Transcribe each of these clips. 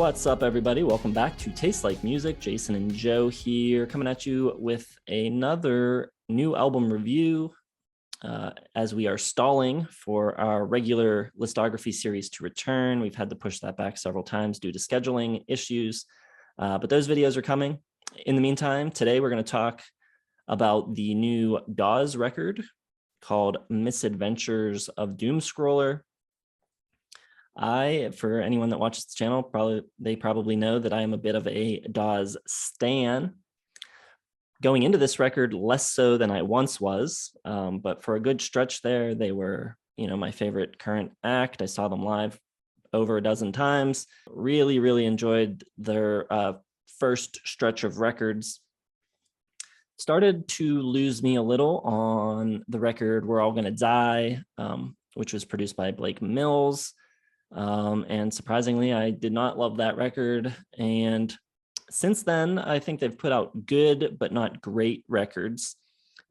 What's up, everybody? Welcome back to Taste Like Music. Jason and Joe here, coming at you with another new album review as we are stalling for our regular listography series to return. We've had to push that back several times due to scheduling issues, but those videos are coming. In the meantime, today we're going to talk about the new Dawes record called Misadventures of Doomscroller. For anyone that watches the channel, they probably know that I am a bit of a Dawes stan. Going into this record, less so than I once was, but for a good stretch there, they were, my favorite current act. I saw them live over a dozen times. Really, really enjoyed their first stretch of records. Started to lose me a little on the record We're All Gonna Die, which was produced by Blake Mills. And surprisingly, I did not love that record. And since then, I think they've put out good but not great records.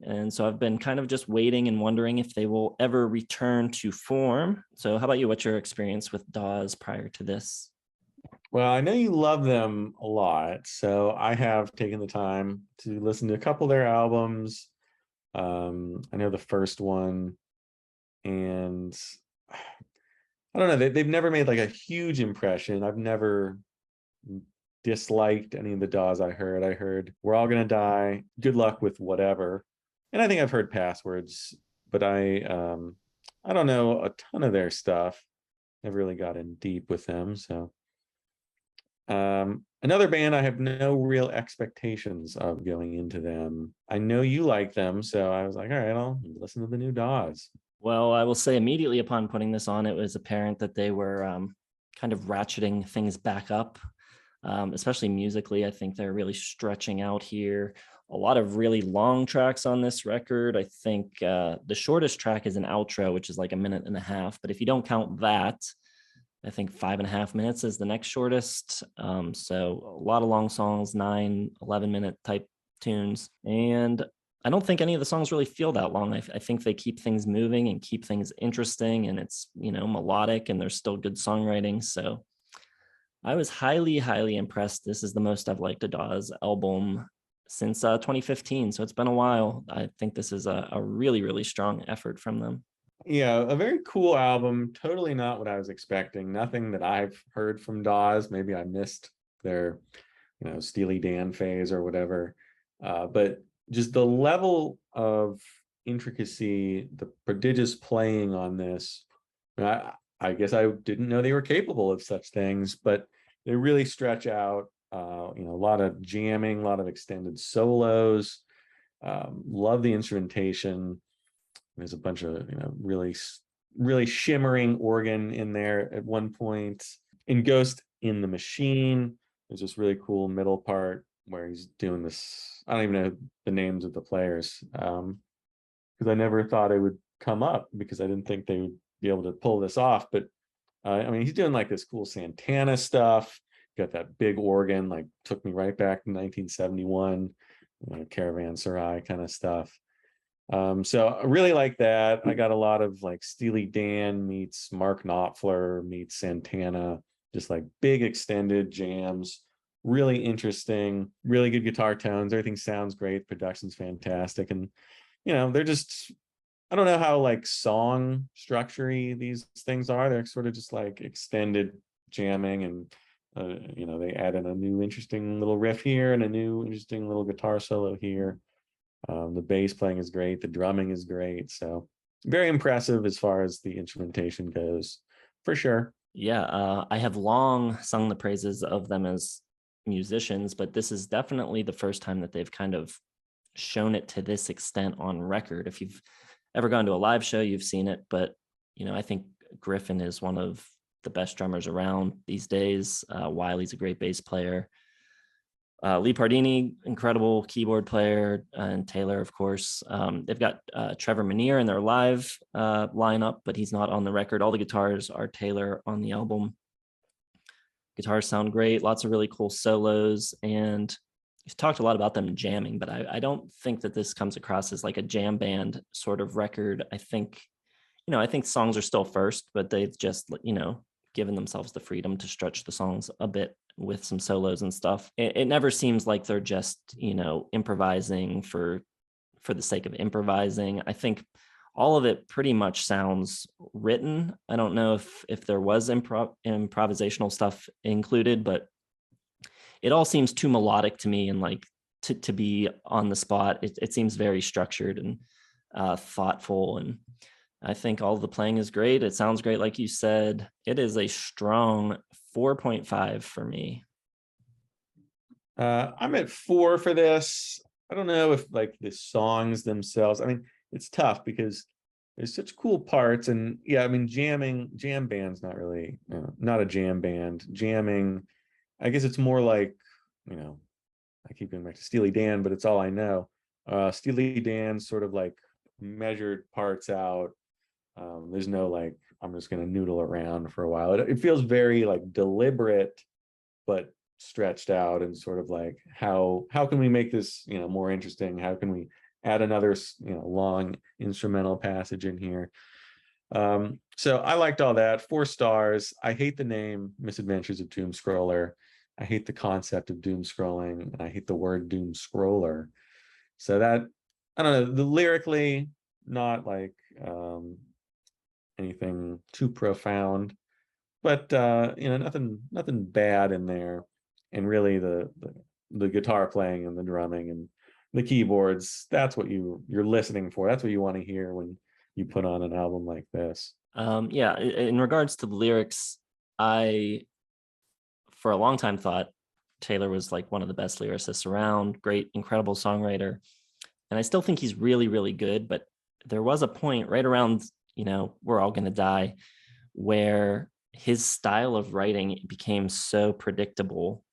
And so I've been kind of just waiting and wondering if they will ever return to form. So how about you? What's your experience with Dawes prior to this? Well, I know you love them a lot, so I have taken the time to listen to a couple of their albums. I know the first one, and I don't know, they've never made like a huge impression. I've never disliked any of the Dawes I heard. I heard We're All Gonna Die, Good Luck with Whatever, and I think I've heard Passwords, but I don't know a ton of their stuff. Never really got in deep with them, so. Another band I have no real expectations of going into them. I know you like them, so I was like, all right, I'll listen to the new Dawes. Well, I will say immediately upon putting this on, it was apparent that they were kind of ratcheting things back up, especially musically. I think they're really stretching out here. A lot of really long tracks on this record. I think the shortest track is an outro, which is like a minute and a half. But if you don't count that, I think 5.5 minutes is the next shortest. So a lot of long songs, 9, 11-minute type tunes. And I don't think any of the songs really feel that long. I think they keep things moving and keep things interesting, and it's, melodic, and there's still good songwriting. So I was highly, highly impressed. This is the most I've liked a Dawes album since 2015. So it's been a while. I think this is a really, really strong effort from them. Yeah, a very cool album. Totally not what I was expecting. Nothing that I've heard from Dawes. Maybe I missed their, Steely Dan phase or whatever. But just the level of intricacy, the prodigious playing on this. I guess I didn't know they were capable of such things, but they really stretch out. A lot of jamming, a lot of extended solos. Love the instrumentation. There's a bunch of really, really shimmering organ in there at one point. In Ghost in the Machine, there's this really cool middle part where he's doing this. I don't even know the names of the players because I never thought it would come up because I didn't think they would be able to pull this off. But he's doing like this cool Santana stuff. Got that big organ, like took me right back to 1971, Caravanserai kind of stuff. So I really like that. I got a lot of like Steely Dan meets Mark Knopfler meets Santana, just like big extended jams, really interesting, really good guitar tones. Everything sounds great. Production's fantastic. And, they're just, I don't know how like song structure-y these things are. They're sort of just like extended jamming, and, they add in a new interesting little riff here and a new interesting little guitar solo here. The bass playing is great. The drumming is great. So very impressive as far as the instrumentation goes, for sure. Yeah, I have long sung the praises of them as musicians, but this is definitely the first time that they've kind of shown it to this extent on record. If you've ever gone to a live show, you've seen it. But, I think Griffin is one of the best drummers around these days. Wylie's a great bass player. Lee Pardini, incredible keyboard player, and Taylor, of course. They've got Trevor Manier in their live lineup, but he's not on the record. All the guitars are Taylor on the album. Guitars sound great, lots of really cool solos, and you've talked a lot about them jamming, but I don't think that this comes across as like a jam band sort of record. I think songs are still first, but they've just, given themselves the freedom to stretch the songs a bit with some solos and stuff. It never seems like they're just, improvising for the sake of improvising. I think all of it pretty much sounds written. I don't know if there was improvisational stuff included, but it all seems too melodic to me, and like to be on the spot. It seems very structured and thoughtful, and I think all the playing is great. It sounds great, like you said. It is a strong 4.5 for me. I'm at 4 for this. I don't know if like the songs themselves, I mean, it's tough because there's such cool parts, and yeah, I mean, jam band's not really, not a jam band. Jamming, I guess it's more like, I keep going back to Steely Dan, but it's all I know. Steely Dan sort of like measured parts out. There's no like, I'm just going to noodle around for a while. It feels very like deliberate, but stretched out, and sort of like how can we make this more interesting? How can we add another long instrumental passage in here? So I liked all that. 4 stars. I hate the name Misadventures of Doomscroller. I hate the concept of doom scrolling, and I hate the word doom scroller. So that, I don't know, the lyrically not like anything too profound, but nothing bad in there. And really the guitar playing and the drumming and the keyboards, that's what you're listening for. That's what you want to hear when you put on an album like this. Yeah, in regards to the lyrics, I for a long time thought Taylor was like one of the best lyricists around, great, incredible songwriter. And I still think he's really, really good, but there was a point right around, We're All Gonna Die, where his style of writing became so predictable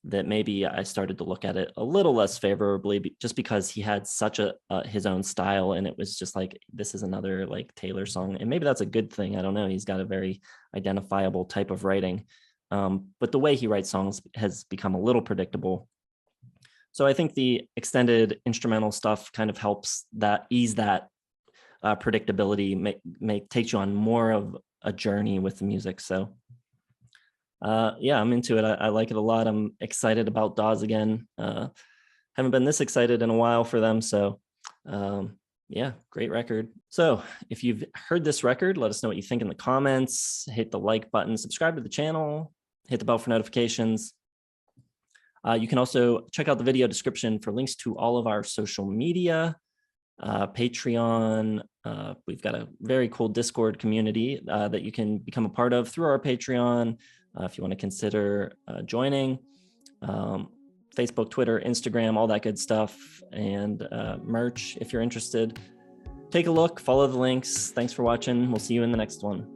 that maybe I started to look at it a little less favorably, just because he had such his own style, and it was just like, this is another like Taylor song. And maybe that's a good thing. I don't know. He's got a very identifiable type of writing. But the way he writes songs has become a little predictable. So I think the extended instrumental stuff kind of helps ease that predictability, takes you on more of a journey with the music. So yeah, I'm into it. I like it a lot. I'm excited about Dawes again. Haven't been this excited in a while for them. So yeah, great record. So if you've heard this record, let us know what you think in the comments. Hit the like button, subscribe to the channel, hit the bell for notifications. You can also check out the video description for links to all of our social media, Patreon. We've got a very cool Discord community that you can become a part of through our Patreon if you want to consider joining. Facebook, Twitter, Instagram, all that good stuff, and merch if you're interested. Take a look, follow the links. Thanks for watching. We'll see you in the next one.